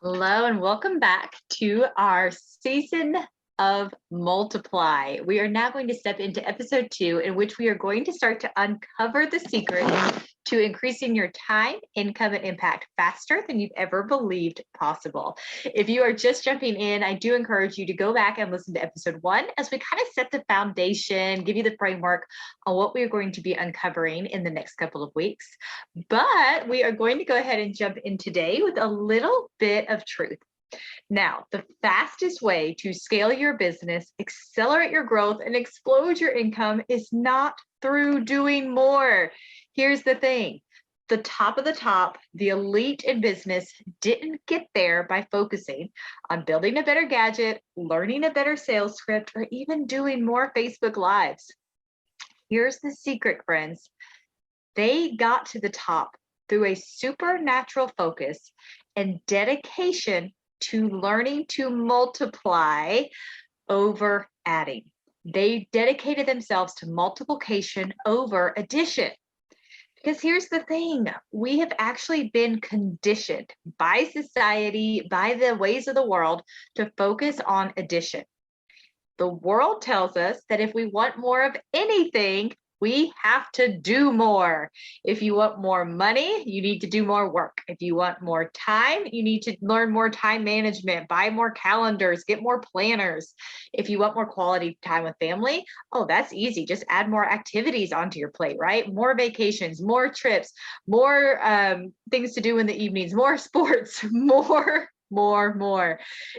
Hello and welcome back to our season of Multiply. We are now going to step into episode 2, in which we are going to start to uncover the secret to increasing your time, income, and impact faster than you've ever believed possible. If you are just jumping in, I do encourage you to go back and listen to episode 1 as we kind of set the foundation, give you the framework on what we are going to be uncovering in the next couple of weeks. But we are going to go ahead and jump in today with a little bit of truth. Now, the fastest way to scale your business, accelerate your growth, and explode your income is not through doing more. Here's the thing. The top of the top, the elite in business didn't get there by focusing on building a better gadget, learning a better sales script, or even doing more Facebook Lives. Here's the secret, friends. They got to the top through a supernatural focus and dedication to learning to multiply over adding. They dedicated themselves to multiplication over addition. Because here's the thing, we have actually been conditioned by society, by the ways of the world, to focus on addition. The world tells us that if we want more of anything, we have to do more. If you want more money, you need to do more work. If you want more time, you need to learn more time management, buy more calendars, get more planners. If you want more quality time with family, oh, that's easy. Just add more activities onto your plate, right? More vacations, more trips, more things to do in the evenings, more sports, more.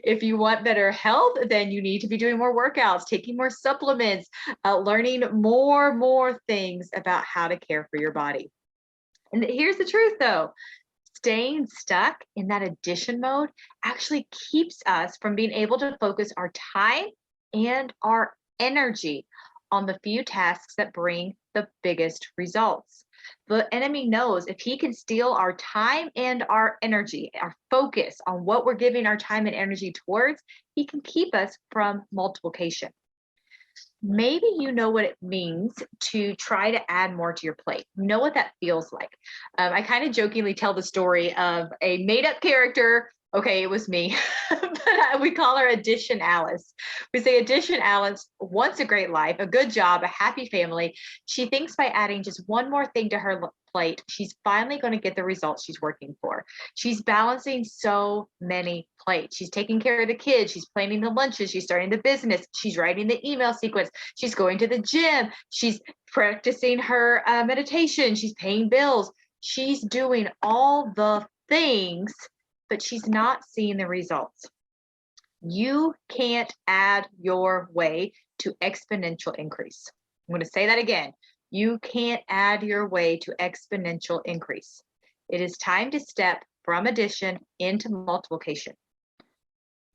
If you want better health, then you need to be doing more workouts, taking more supplements, learning more things about how to care for your body. And here's the truth though, staying stuck in that addition mode actually keeps us from being able to focus our time and our energy on the few tasks that bring the biggest results. The enemy knows if he can steal our time and our energy, our focus on what we're giving our time and energy towards, he can keep us from multiplication. Maybe you know what it means to try to add more to your plate. You know what that feels like. I kind of jokingly tell the story of a made-up character. Okay, it was me, but we call her Addition Alice. We say Addition Alice wants a great life, a good job, a happy family. She thinks by adding just one more thing to her plate, she's finally going to get the results she's working for. She's balancing so many plates. She's taking care of the kids. She's planning the lunches. She's starting the business. She's writing the email sequence. She's going to the gym. She's practicing her meditation. She's paying bills. She's doing all the things, but she's not seeing the results. You can't add your way to exponential increase. I'm going to say that again. You can't add your way to exponential increase. It is time to step from addition into multiplication.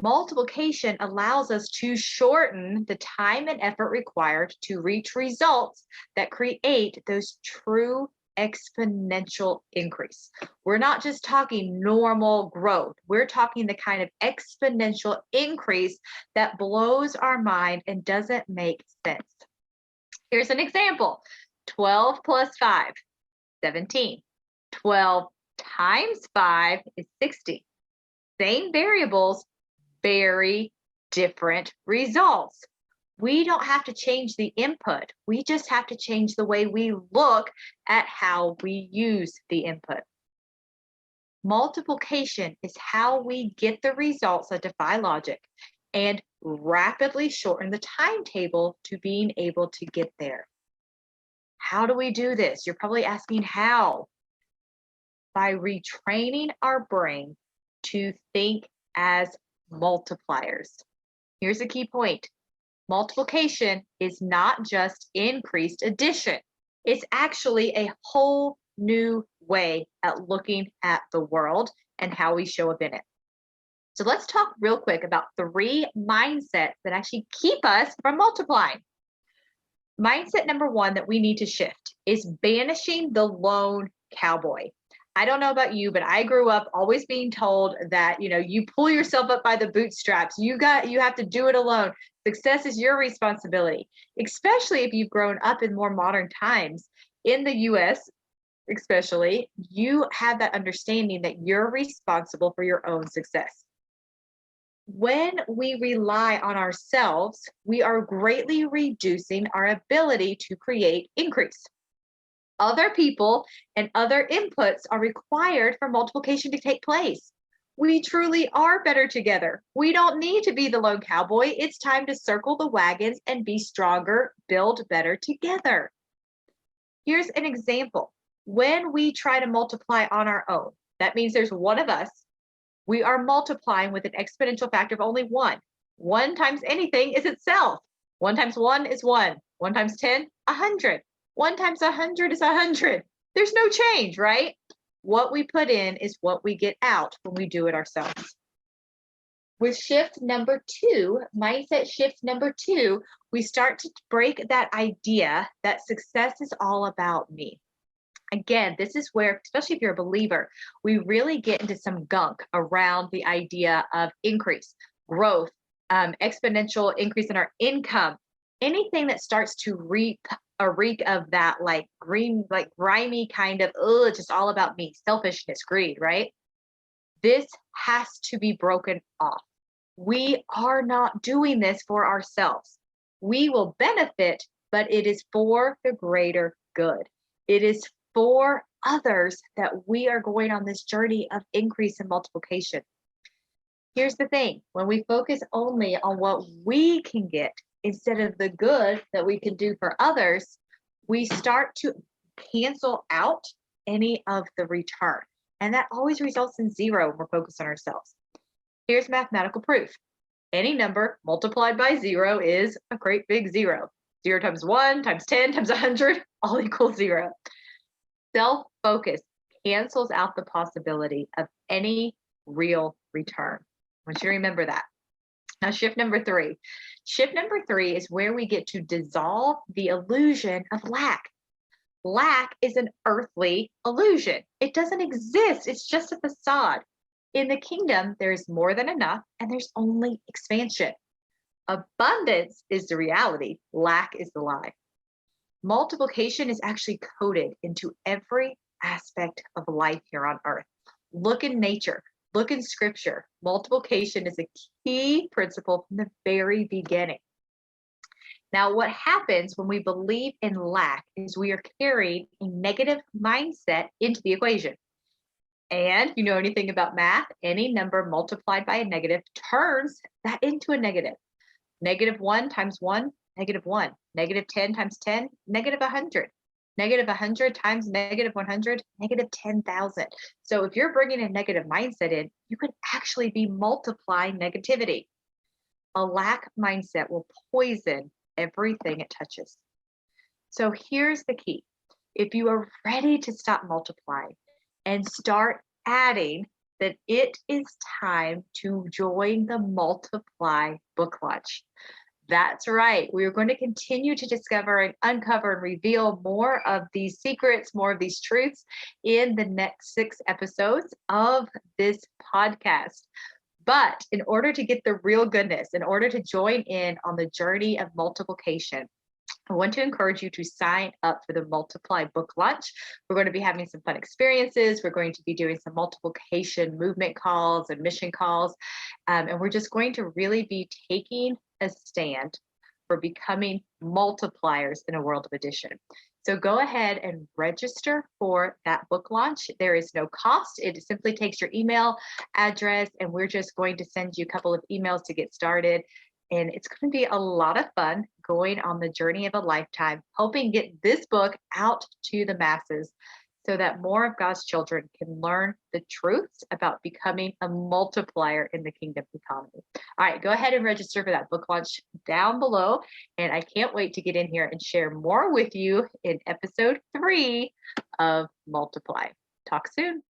Multiplication allows us to shorten the time and effort required to reach results that create those true exponential increase. We're not just talking normal growth. We're talking the kind of exponential increase that blows our mind and doesn't make sense. Here's an example. 12 plus 5, 17. 12 times 5 is 60. Same variables, very different results. We don't have to change the input. We just have to change the way we look at how we use the input. Multiplication is how we get the results that defy logic and rapidly shorten the timetable to being able to get there. How do we do this? You're probably asking how. By retraining our brain to think as multipliers. Here's a key point. Multiplication is not just increased addition. It's actually a whole new way at looking at the world and how we show up in it. So let's talk real quick about 3 mindsets that actually keep us from multiplying. Mindset number 1 that we need to shift is banishing the lone cowboy. I don't know about you, but I grew up always being told that, you pull yourself up by the bootstraps. You have to do it alone. Success is your responsibility, especially if you've grown up in more modern times. In the US, especially, you have that understanding that you're responsible for your own success. When we rely on ourselves, we are greatly reducing our ability to create increase. Other people and other inputs are required for multiplication to take place. We truly are better together. We don't need to be the lone cowboy. It's time to circle the wagons and be stronger, build better together. Here's an example. When we try to multiply on our own, that means there's one of us. We are multiplying with an exponential factor of only one. One times anything is itself. One times one is one. One times 10, 100. One times 100 is 100. There's no change, right? What we put in is what we get out when we do it ourselves. With shift number 2, mindset shift number 2, we start to break that idea that success is all about me. Again, this is where, especially if you're a believer, we really get into some gunk around the idea of increase, growth, exponential increase in our income, anything that starts to reap a reek of that like green, like grimy kind of, oh, it's just all about me, selfishness, greed, right? This has to be broken off. We are not doing this for ourselves. We will benefit, but it is for the greater good. It is for others that we are going on this journey of increase and multiplication. Here's the thing, when we focus only on what we can get instead of the good that we can do for others, we start to cancel out any of the return. And that always results in zero when we're focused on ourselves. Here's mathematical proof. Any number multiplied by zero is a great big zero. 0 times 1 times 10 times 100 all equals 0. Self-focus cancels out the possibility of any real return. I want you to remember that. Now, shift number 3. Shift number 3 is where we get to dissolve the illusion of lack. Lack is an earthly illusion. It doesn't exist. It's just a facade. In the kingdom, there is more than enough, and there's only expansion. Abundance is the reality. Lack is the lie. Multiplication is actually coded into every aspect of life here on earth. Look in nature, look in scripture. Multiplication is a key principle from the very beginning. Now, what happens when we believe in lack is we are carrying a negative mindset into the equation. And if you know anything about math, any number multiplied by a negative turns that into a negative. -1 times 1, -1. -10 times 10, -100. -100 times -100, -10,000. So if you're bringing a negative mindset in, you could actually be multiplying negativity. A lack mindset will poison everything it touches. So here's the key. If you are ready to stop multiplying and start adding, that it is time to join the Multiply book launch. That's right. We are going to continue to discover and uncover and reveal more of these secrets, more of these truths in the next 6 episodes of this podcast. But in order to get the real goodness, in order to join in on the journey of multiplication, I want to encourage you to sign up for the Multiply book launch. We're going to be having some fun experiences. We're going to be doing some multiplication movement calls and mission calls. And we're just going to really be taking a stand for becoming multipliers in a world of addition. So go ahead and register for that book launch. There is no cost. It simply takes your email address, and we're just going to send you a couple of emails to get started. And it's going to be a lot of fun going on the journey of a lifetime, helping get this book out to the masses so that more of God's children can learn the truths about becoming a multiplier in the kingdom economy. All right, go ahead and register for that book launch down below. And I can't wait to get in here and share more with you in episode 3 of Multiply. Talk soon.